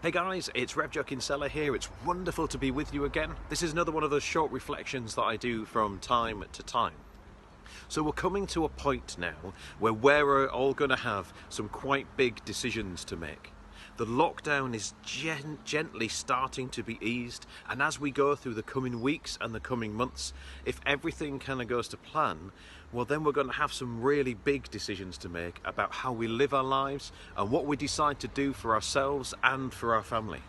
Hey guys, it's Rev Joe Kinsella here. It's wonderful to be with you again. This is another one of those short reflections that I do from time to time. So we're coming to a point now where we're all going to have some quite big decisions to make. The lockdown is gently starting to be eased, and as we go through the coming weeks and the coming months, if everything kind of goes to plan, well then we're going to have some really big decisions to make about how we live our lives and what we decide to do for ourselves and for our family.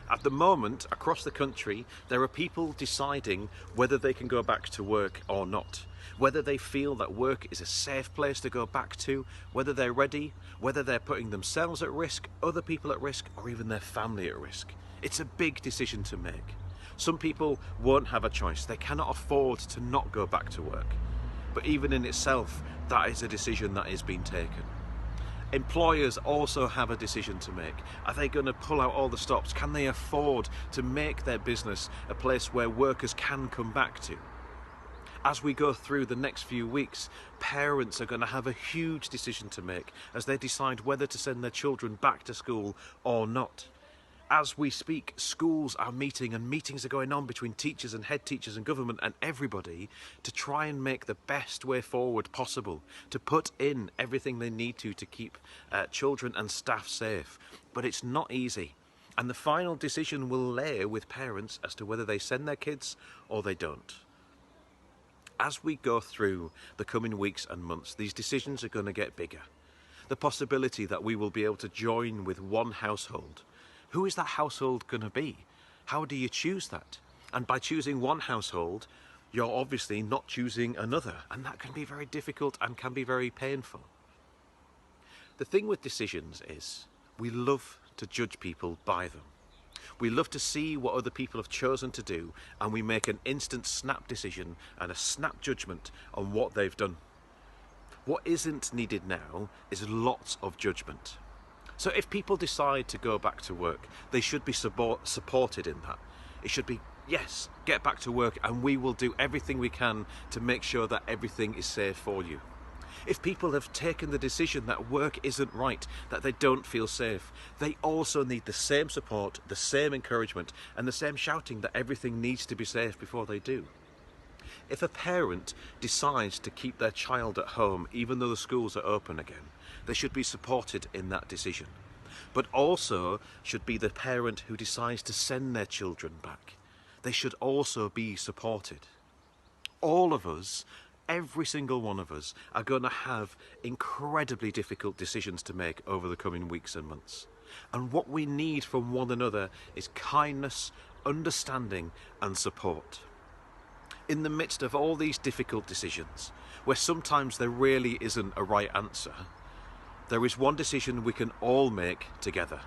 At the moment, across the country, there are people deciding whether they can go back to work or not, whether they feel that work is a safe place to go back to, whether they're ready, whether they're putting themselves at risk, other people at risk, or even their family at risk. It's a big decision to make. Some people won't have a choice. They cannot afford to not go back to work. But even in itself, that is a decision that is being taken. Employers also have a decision to make. Are they going to pull out all the stops? Can they afford to make their business a place where workers can come back to? As we go through the next few weeks, parents are going to have a huge decision to make as they decide whether to send their children back to school or not. As we speak, schools are meeting and meetings are going on between teachers and head teachers and government and everybody to try and make the best way forward possible, to put in everything they need to keep children and staff safe. But it's not easy. And the final decision will lay with parents as to whether they send their kids or they don't. As we go through the coming weeks and months, these decisions are going to get bigger. The possibility that we will be able to join with one household. Who is that household going to be? How do you choose that? And by choosing one household, you're obviously not choosing another, and that can be very difficult and can be very painful. The thing with decisions is we love to judge people by them. We love to see what other people have chosen to do, and we make an instant snap decision and a snap judgment on what they've done. What isn't needed now is lots of judgment. So if people decide to go back to work, they should be supported in that. It should be, yes, get back to work and we will do everything we can to make sure that everything is safe for you. If people have taken the decision that work isn't right, that they don't feel safe, they also need the same support, the same encouragement, and the same shouting that everything needs to be safe before they do. If a parent decides to keep their child at home even though the schools are open again, they should be supported in that decision. But also should be the parent who decides to send their children back. They should also be supported. All of us, every single one of us, are going to have incredibly difficult decisions to make over the coming weeks and months. And what we need from one another is kindness, understanding, and support. In the midst of all these difficult decisions, where sometimes there really isn't a right answer, there is one decision we can all make together.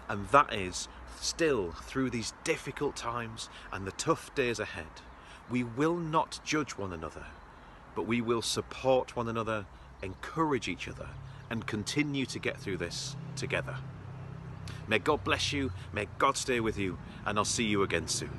And that is, still through these difficult times and the tough days ahead, we will not judge one another, but we will support one another, encourage each other, and continue to get through this together. May God bless you, may God stay with you, and I'll see you again soon.